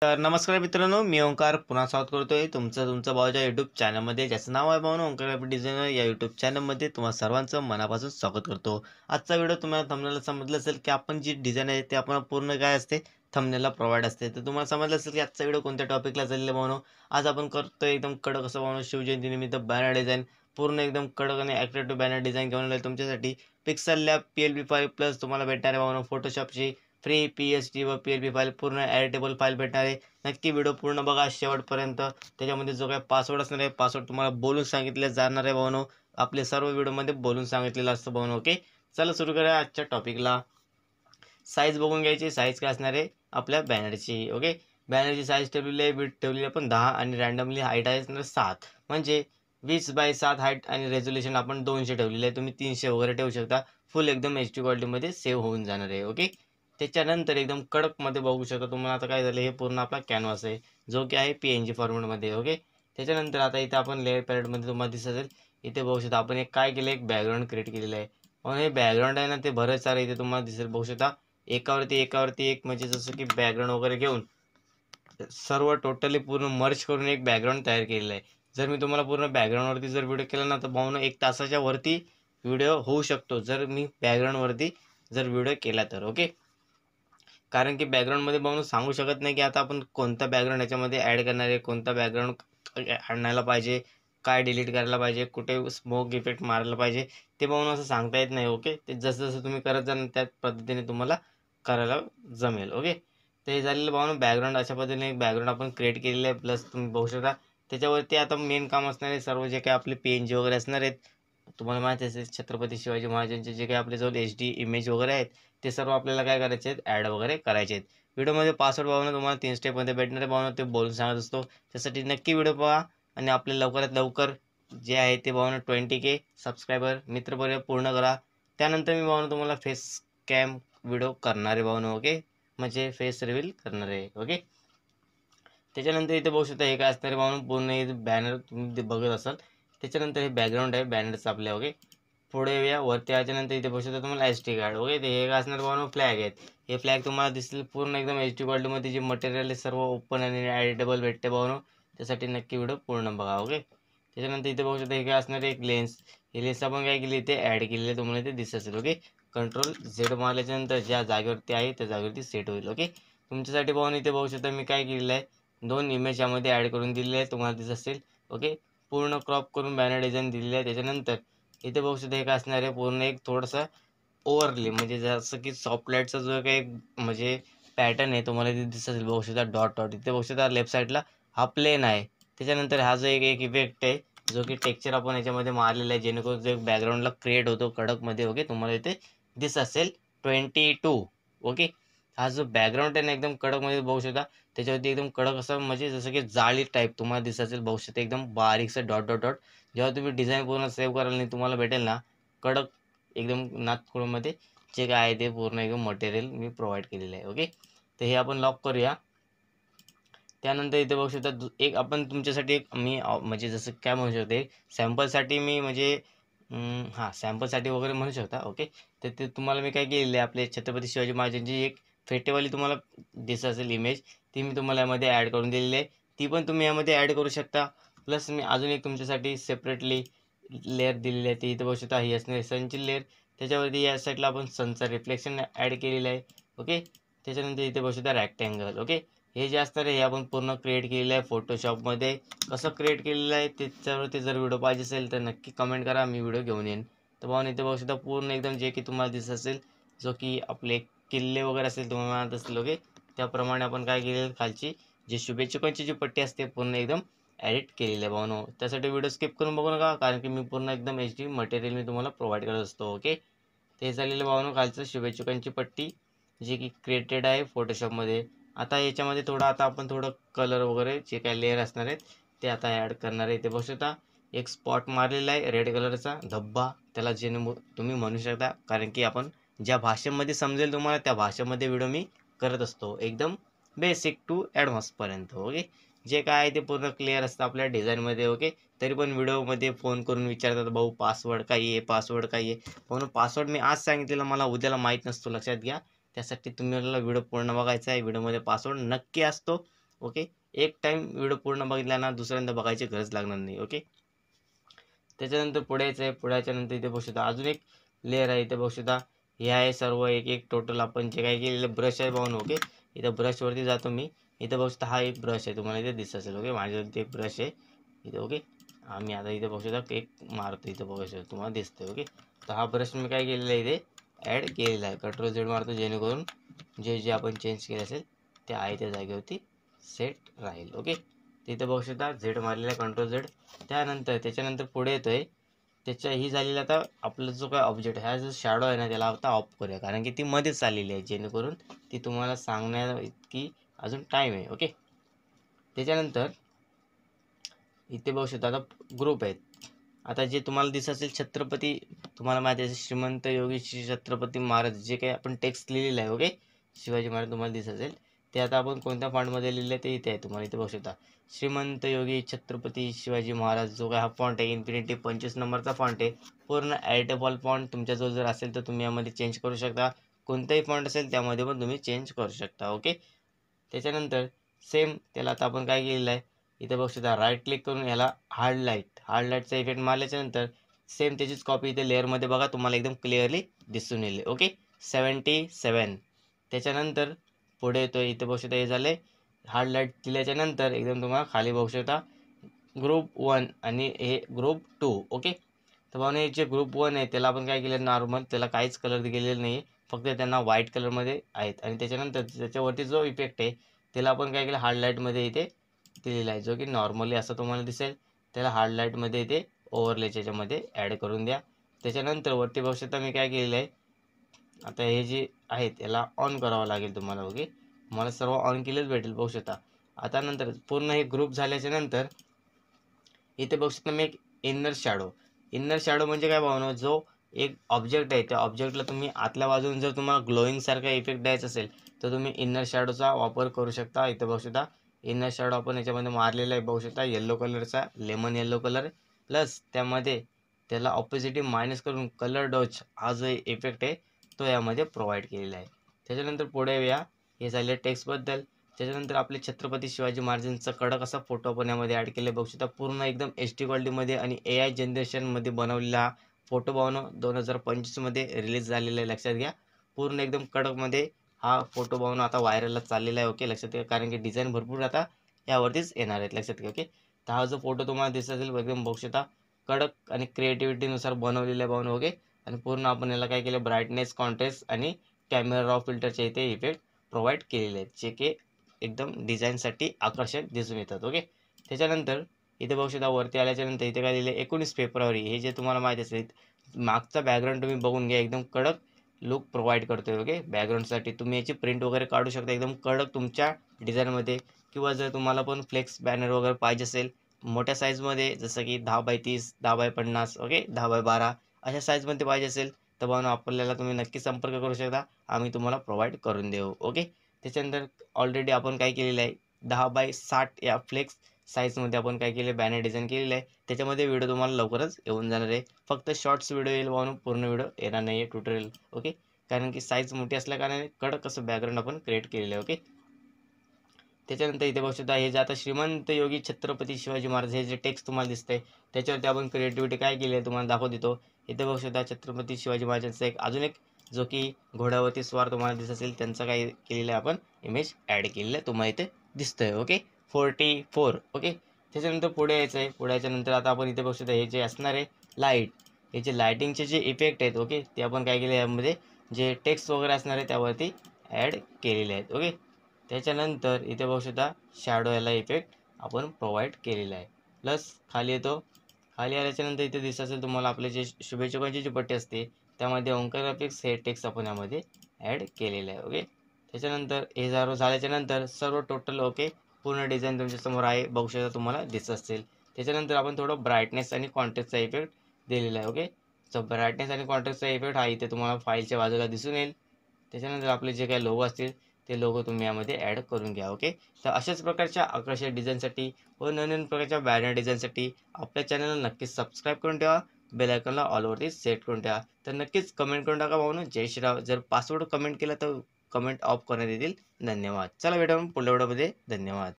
तर नमस्कार मित्रांनो, मी ओंकार पुन्हा स्वागत करतोय तुमचं भाऊच्या यूट्यूब चॅनलमध्ये, ज्याचं नाव आहे भाऊ ओंकार ग्राफिक डिझायनर. या यूट्यूब चॅनलमध्ये तुम्हा सर्वांचं मनापासून स्वागत करतो. आजचा व्हिडिओ तुम्हाला थंबनेलला समजलं असेल की आपण जी डिझाईन आहे ते आपण पूर्ण काय असते थंबनेलला प्रोव्हाइड असते. तर तुम्हाला समजलं असेल की आजचा व्हिडिओ कोणत्या टॉपिकला चाललेला भाऊ. आज आपण करतोय एकदम कडक असं भाऊ शिवजयंतीनिमित्त बॅनर डिझाईन, पूर्ण एकदम कडक आणि ॲट्रॅक्टिव्ह बॅनर डिझाईन घेऊन आलोय तुमच्यासाठी. पिक्सल लॅब PLP5 प्लस तुम्हाला भेटणार आहे भाऊ फोटोशॉपची फ्री PSG व PLP फाईल, पूर्ण एडिटेबल फाईल भेटणार आहे. नक्की व्हिडिओ पूर्ण बघा शेवटपर्यंत. त्याच्यामध्ये जो काही पासवर्ड असणार आहे, पासवर्ड तुम्हाला बोलून सांगितले जाणार आहे भाऊनो. आपले सर्व व्हिडिओमध्ये बोलून सांगितलेलं असतं भाऊनो. ओके, चला सुरू करूया आजच्या टॉपिकला. साईज बघून घ्यायची. साईज काय असणार आहे आपल्या बॅनरची. ओके, बॅनरची साईज ठेवलेली आहे, विड्थ ठेवलेली आहे पण 10 आणि रँडमली हाईट आहे असणार 7, म्हणजे 20x7 हाईट आणि रेझोल्युशन आपण 200 ठेवलेली आहे. तुम्ही 300 वगैरे ठेवू शकता. फुल एकदम HD क्वालिटीमध्ये सेव्ह होऊन जाणार आहे. ओके, त्याच्यानंतर एकदम कडकमध्ये बघू शकता तुम्हाला. आता काय झालं, हे पूर्ण आपला कॅनव्हास आहे जो की आहे PNG फॉर्मॅटमध्ये. ओके, त्याच्यानंतर आता इथे आपण लेअर पॅलेटमध्ये तुम्हाला दिसत असेल, इथे बघू शकता आपण एक काय केलं, एक बॅकग्राऊंड क्रिएट केलेलं आहे. म्हणून हे बॅकग्राऊंड आहे ना, ते बरंच सारं इथे तुम्हाला दिसेल. बघू शकता एकावरती एक, म्हणजे जसं की बॅकग्राऊंड वगैरे घेऊन सर्व टोटली पूर्ण मर्ज करून एक बॅकग्राऊंड तयार केलेलं आहे. जर मी तुम्हाला पूर्ण बॅकग्राऊंडवरती जर व्हिडिओ केला ना, तर भाऊनं 1 तासाच्या वरती व्हिडिओ होऊ शकतो जर मी बॅकग्राऊंडवरती जर व्हिडिओ केला तर. ओके, कारण की बॅकग्राऊंडमध्ये बघून सांगू शकत नाही की आता आपण कोणता बॅकग्राऊंड याच्यामध्ये ॲड करणार आहे, कोणता बॅकग्राऊंड आणायला पाहिजे, काय डिलीट करायला पाहिजे, कुठे स्मोक इफेक्ट मारायला पाहिजे, ते बघून असं सांगता येत नाही. ओके, ते जसं जसं तुम्ही करत जाल त्याच पद्धतीने तुम्हाला करायला जमेल. ओके, ते झालेलं बघून बॅकग्राऊंड अशा पद्धतीने एक बॅकग्राऊंड आपण क्रिएट केलेलं आहे. प्लस तुम्ही बघू शकता त्याच्यावरती आता मेन काम असणार आहे सर्व जे काही आपले PNG वगैरे असणार आहेत. तुम्हाला माहिती असेल छत्रपती शिवाजी महाराजांचे जे काही आपल्याजवळ HD इमेज वगैरे आहेत, ते सर्व आपल्याला काय करायचे आहेत, ॲड वगैरे करायचे आहेत. व्हिडिओमध्ये पासवर्ड भावना तुम्हाला 3 स्टेपमध्ये भेटणार आहे भावना, ते बोलून सांगत असतो. त्यासाठी नक्की व्हिडिओ पहा आणि आपले लवकरात लवकर जे आहे ते भावना 20K सबस्क्रायबर मित्रपरिवार पूर्ण करा. त्यानंतर मी भावना तुम्हाला फेस कॅम व्हिडिओ करणार आहे भावना. ओके, म्हणजे फेस रिव्हील करणार आहे. ओके, त्याच्यानंतर इथे बघू शकता हे काय असणार आहे भावना, पूर्ण हे बॅनर तुम्ही बघत असाल. त्याच्यानंतर हे बॅकग्राऊंड आहे बॅनरचं आपल्या. ओके, पुढे येऊया वरती आल्यानंतर इथे बघू शकता तुम्हाला SD कार्ड. ओके, ते हे काय असणार भावना, फ्लॅग आहेत. हे फ्लॅग तुम्हाला दिसतील पूर्ण एकदम HD क्वालिटीमध्ये. जे मटेरियल आहे सर्व ओपन आणि एडिटेबल भेटते भावना, त्यासाठी नक्की व्हिडिओ पूर्ण बघा. ओके, त्याच्यानंतर इथे बघू शकता हे काय असणार आहे, एक लेन्स. ही लेन्स आपण काय केली इथे ॲड केलेली आहे, तुम्हाला इथे दिसत असेल. ओके, Ctrl Z मारल्याच्यानंतर ज्या जागेवरती आहे त्या जागेवरती सेट होईल. ओके, तुमच्यासाठी भावना इथे बघू शकता मी काय केलेलं आहे, 2 इमेज यामध्ये ॲड करून दिलेले आहे, तुम्हाला दिसत असेल. ओके, पूर्ण क्रॉप करून बॅनर डिझाईन दिलेली आहे. त्याच्यानंतर इथे बघू शकता हे काय असणार आहे, पूर्ण एक थोडंसं ओव्हरले, म्हणजे जसं की सॉफ्ट लाईटचा जो काही म्हणजे पॅटर्न आहे तुम्हाला इथे दिसत असेल. बघू शकता डॉट डॉट. इथे बघू शकता लेफ्ट साईडला हा प्लेन आहे. त्याच्यानंतर हा जो एक एक इफेक्ट आहे जो की टेक्स्चर आपण याच्यामध्ये मारलेला आहे, जेणेकरून जो एक बॅकग्राऊंडला क्रिएट होतो कडकमध्ये. ओके, तुम्हाला इथे दिसत असेल 22. ओके, हा जो बॅकग्राऊंड आहे ना एकदम कडकमध्ये बघू शकता. त्याच्यावरती एकदम कडक असं म्हणजे जसं की जाळी टाईप तुम्हाला दिसत असेल. बघू शकता एकदम बारीकसं डॉट डॉट डॉट. जेव्हा तुम्ही डिझाईन पूर्ण सेव्ह कराल आणि तुम्हाला भेटेल ना कडक एकदम नाथखोळमध्ये, जे काय आहे ते पूर्ण एकदम मटेरियल मी प्रोव्हाइड केलेलं आहे. ओके, तर हे आपण लॉक करूया. त्यानंतर इथे बघू शकता एक आपण तुमच्यासाठी एक मी म्हणजे जसं काय म्हणू शकते, सॅम्पलसाठी मी म्हणजे हां, सॅम्पलसाठी वगैरे म्हणू शकता. ओके, तर ते तुम्हाला मी काय केलेलं आहे, आपले छत्रपती शिवाजी महाराजांची एक फेटेवाली तुम्हाला दिसत असेल इमेज, ती मी तुम्हाला यामध्ये ॲड करून दिलेली आहे. ती पण तुम्ही यामध्ये ॲड करू शकता. प्लस मी अजून एक तुमच्यासाठी सेपरेटली लेअर दिलेली आहे. ती इथे बघू शकता ही असणार सनची लेअर. त्याच्यावरती या साईडला आपण सनचा रिफ्लेक्शन ॲड केलेलं आहे. ओके, त्याच्यानंतर इथे बघू शकता रॅक्टँगल. ओके, हे जे असणार आहे हे आपण पूर्ण क्रिएट केलेलं आहे फोटोशॉपमध्ये. कसं क्रिएट केलेलं आहे त्याच्यावरती जर व्हिडिओ पाहिजे असेल तर नक्की कमेंट करा, मी व्हिडिओ घेऊन येईन. तर भाऊन इथे बघू शकता पूर्ण एकदम जे की तुम्हाला दिसत असेल, जो की आपले किल्ले वगैरे असेल तुम्हाला माहीत असतील. ओके, त्याप्रमाणे आपण काय केलेलं खालची जी शुभेच्छुकांची जी पट्टी असते पूर्ण एकदम एडिट केलेली आहे भाऊनो. त्यासाठी व्हिडिओ स्किप करून बघू नका, कारण की मी पूर्ण एकदम HD मटेरियल मी तुम्हाला प्रोव्हाइड करत असतो. ओके, ते झालेलं भाऊनो खालचं शुभेच्छुकांची पट्टी जी की क्रिएटेड आहे फोटोशॉपमध्ये. आता याच्यामध्ये आता आपण थोडं कलर वगैरे जे काही लेअर असणार आहेत ते आता ॲड करणार आहे. ते बघू शकता एक स्पॉट मारलेला आहे रेड कलरचा धब्बा, त्याला तुम्ही म्हणू शकता, कारण की आपण ज्या भाषेमध्ये समजेल तुम्हाला त्या भाषेमध्ये व्हिडिओ मी करत असतो, एकदम बेसिक टू ॲडव्हान्सपर्यंत. ओके, जे काय आहे ते पूर्ण क्लिअर असतं आपल्या डिझाईनमध्ये. ओके, तरी पण व्हिडिओमध्ये फोन करून विचारतात, भाऊ पासवर्ड काय आहे, पासवर्ड काय आहे. म्हणून पासवर्ड मी आज सांगितलेलं मला उद्याला माहीत नसतो, लक्षात घ्या. त्यासाठी तुम्ही मला व्हिडिओ पूर्ण बघायचा आहे. व्हिडिओमध्ये पासवर्ड नक्की असतो ओके. एक टाइम व्हिडिओ पूर्ण बघितला ना दुसऱ्यांदा बघायची गरज लागणार नाही. ओके. त्याच्यानंतर पुढे यायचं आहे. पुढे याच्यानंतर इथे बघू शकता अजून एक लेअर आहे. इथे बघू शकता हे आहे सर्व एक एक टोटल आपण जे काही केलेलं ब्रश आहे पाहून. ओके. इथं ब्रशवरती जातो मी. इथं बघू शकता हा एक ब्रश आहे, तुम्हाला इथे दिसत असेल. ओके. माझ्यावरती एक ब्रश आहे इथे. ओके. आम्ही आता इथे बघू शकता एक मारतो, इथं बघू शकता तुम्हाला दिसतंय. ओके. तर हा ब्रश मी काय केलेला आहे इथे ॲड केलेला आहे. कंट्रोल झेड मारतो जेणेकरून जे जे आपण चेंज केले असेल ते आहे त्या जागेवरती सेट राहील. ओके. तिथं बघू शकता झेड मारलेला आहे, कंट्रोल झेड. त्याच्यानंतर पुढे येतोय त्याच्या ही झालेली. आता आपला जो काय ऑब्जेक्ट हा जो शॅडो आहे ना त्याला आता ऑफ करूया, कारण की ती मध्येच चाललेली आहे, जेणेकरून ती तुम्हाला सांगण्या इतकी अजून टाईम आहे. ओके. त्याच्यानंतर इथे बघू शकता आता ग्रुप आहेत. आता जे तुम्हाला दिसत असेल छत्रपती, तुम्हाला माहिती आहे श्रीमंत योगी श्री छत्रपती महाराज जे काही आपण टेक्स्ट लिहिलेलं आहे. ओके. शिवाजी महाराज तुम्हाला दिसत असेल ते आता आपण कोणत्या फॉन्टमध्ये लिहिलं आहे ते इथे आहे, तुम्हाला इथे बघू शकता. श्रीमंत योगी छत्रपती शिवाजी महाराज जो काय हा फॉन्ट आहे इन्फिनिटी 25 नंबरचा फॉन्ट आहे. पूर्ण एडिटेबल फॉन्ट तुमच्याजवळ जर असेल तर तुम्ही यामध्ये चेंज करू शकता. कोणताही फॉन्ट असेल त्यामध्ये पण तुम्ही चेंज करू शकता. ओके. त्याच्यानंतर सेम त्याला आता आपण काय केलेलं आहे इथे बघू शकता राईट क्लिक करून याला हार्डलाईटचा इफेक्ट मारल्याच्यानंतर सेम त्याचीच कॉपी इथे लेअरमध्ये बघा तुम्हाला एकदम क्लिअरली दिसून येईल. ओके. 77. त्याच्यानंतर पुढे येतो इथे बघू शकता हे झाले. हार्डलाईट दिल्याच्यानंतर एकदम तुम्हाला खाली बघू शकता ग्रुप 1 आणि हे ग्रुप 2. ओके. तर भावने जे ग्रुप 1 आहे त्याला आपण काय केलं नॉर्मल, त्याला काहीच कलर गेलेलं नाही आहे, फक्त त्यांना व्हाईट कलरमध्ये आहेत. आणि त्याच्यानंतर त्याच्यावरती जो इफेक्ट आहे त्याला आपण काय केलं हार्डलाईटमध्ये इथे दिलेला आहे, जो की नॉर्मली असं तुम्हाला दिसेल. त्याला हार्डलाईटमध्ये इथे ओव्हरलेच्या याच्यामध्ये ॲड करून द्या. त्याच्यानंतर वरती बघू शकता मी काय केलेलं आहे आता हे जे आहेत याला ऑन करावं लागेल तुम्हाला. ओके. मला सर्व ऑन केलेच भेटेल बघू शकता. आता नंतर पूर्ण हे ग्रुप झाल्याच्या नंतर इथे बघू शकता मी एक इन्नर शॅडो म्हणजे काय भावना, जो एक ऑब्जेक्ट आहे त्या ऑब्जेक्टला तुम्ही आतल्या बाजून जर तुम्हाला ग्लोईंग सारखा इफेक्ट द्यायचा असेल तर तुम्ही इन्नर शॅडोचा वापर करू शकता. इथे बघू शकता इन्नर शॅडो आपण याच्यामध्ये मारलेला आहे बघू शकता येल्लो कलरचा, लेमन येल्लो कलर, प्लस त्यामध्ये त्याला ऑपोजिटिव मायनस करून कलर डॉच हा जो इफेक्ट आहे तो यामध्ये प्रोव्हाइड केलेला आहे. त्याच्यानंतर पुढे या हे झाले टेक्स्टबद्दल. त्याच्यानंतर आपले छत्रपती शिवाजी महाराजांचा कडक असा फोटो आपण यामध्ये ॲड केले बघू शकता. पूर्ण एकदम HD क्वालिटीमध्ये आणि AI जनरेशनमध्ये बनवलेला फोटो भावनो 2025मध्ये रिलीज झालेला आहे, लक्षात घ्या. पूर्ण एकदम कडकमध्ये हा फोटो भावनो आता व्हायरलला चाललेला आहे. ओके. लक्षात घ्या, कारण की डिझाईन भरपूर आता यावरतीच येणार आहेत, लक्षात घ्या. ओके. तर हा जो फोटो तुम्हाला दिसत असेल एकदम बघू शकता कडक आणि क्रिएटिव्हिटीनुसार बनवलेला आहे भावनो. ओके. आणि पूर्ण आपण याला काय केलं ब्राईटनेस, कॉन्ट्रास्ट आणि कॅमेरा रॉ फिल्टरचे इथे इफेक्ट प्रोव्हाइड केलेले आहेत, जे की एकदम डिझाईनसाठी आकर्षक दिसून येतात. ओके. त्याच्यानंतर इथे बघू शकता वरती आल्याच्यानंतर इथे काय दिले 19 फेब्रुवारी, हे जे तुम्हाला माहीत असेल मागचा बॅकग्राऊंड तुम्ही बघून घ्या एकदम कडक लुक प्रोव्हाइड करतोय. ओके. बॅकग्राऊंडसाठी तुम्ही याची प्रिंट वगैरे काढू शकता एकदम कडक तुमच्या डिझाईनमध्ये, किंवा जर तुम्हाला पण फ्लेक्स बॅनर वगैरे पाहिजे असेल मोठ्या साईजमध्ये जसं की 10x30, 10x50, ओके 10x12 अशा साईजमध्ये पाहिजे असेल तर भावना आपल्याला तुम्ही नक्की संपर्क करू शकता, आम्ही तुम्हाला प्रोव्हाइड करून देऊ. ओके. त्याच्यानंतर ऑलरेडी आपण काय केलेलं आहे 10x60 या फ्लेक्स साईजमध्ये आपण काय केलं बॅनर डिझाईन केलेलं आहे. त्याच्यामध्ये व्हिडिओ तुम्हाला लवकरच येऊन जाणार आहे. फक्त शॉर्ट्स व्हिडिओ येईल म्हणून पूर्ण व्हिडिओ येणार नाही आहे ट्युटोरियल. ओके. कारण की साईज मोठी असल्या कारणाने कडक असं बॅकग्राऊंड आपण क्रिएट केलेलं आहे. ओके. त्याच्यानंतर इथे बघू शकता हे जे आता श्रीमंत योगी छत्रपती शिवाजी महाराज हे जे टेक्स्ट तुम्हाला दिसतंय त्याच्यावरती आपण क्रिएटिव्हिटी काय केली आहे तुम्हाला दाखवत देतो. इथे बघू शकता छत्रपती शिवाजी महाराजांचा एक अजून एक जो की घोड्यावरती स्वार तुम्हाला दिसत असेल त्यांचा काय केलेलं आहे आपण इमेज ॲड केलेलं आहे, तुम्हाला इथे दिसतंय. ओके. 44. ओके. त्याच्यानंतर पुढे यायचं आहे. पुढे याच्यानंतर आता आपण इथे बघू शकता हे जे असणार आहे लाईट, हे जे लाईटिंगचे जे इफेक्ट आहेत ओके ते आपण काय केले यामध्ये जे टेक्स्ट वगैरे असणार आहे त्यावरती ॲड केलेले आहेत. ओके. त्याच्यानंतर इथे बघू शकता शॅडो याला इफेक्ट आपण प्रोव्हाइड केलेला आहे. प्लस खाली येतो. खाली आल्याच्यानंतर इथे दिसत असेल तुम्हाला आपले जे शुभेच्छुकांची जी पट्टी असते त्यामध्ये ओंकार ग्राफिक्स हे टेक्स्ट आपण यामध्ये ॲड केलेलं आहे. ओके. त्याच्यानंतर हे सर्व झाल्याच्यानंतर सर्व टोटल ओके पूर्ण डिझाईन तुमच्यासमोर आहे बघू शकता, तुम्हाला दिसत असेल. त्याच्यानंतर आपण थोडं ब्राईटनेस आणि कॉन्ट्रास्टचा इफेक्ट दिलेला आहे. ओके. सो ब्राईटनेस आणि कॉन्ट्रास्टचा इफेक्ट हा इथे तुम्हाला फाईलच्या बाजूला दिसून येईल. त्याच्यानंतर आपले जे काही लोगो असतील ते लोगो तुम्ही यामध्ये ॲड करून घ्या. ओके. तर अशाच प्रकारच्या आकर्षक डिझाईनसाठी व नवीन प्रकारच्या बॅनर डिझाईनसाठी आपल्या चॅनलला नक्कीच सबस्क्राईब करून ठेवा. बेल आयकॉनला ऑलवरती सेट करून ठेवा. तर नक्कीच कमेंट करून टाका भाऊनो जय श्रीराम. जर पासवर्ड कमेंट केला तर कमेंट ऑफ करण्यात येतील. धन्यवाद. चला भेटूया पुढल्या व्हिडिओमध्ये. धन्यवाद.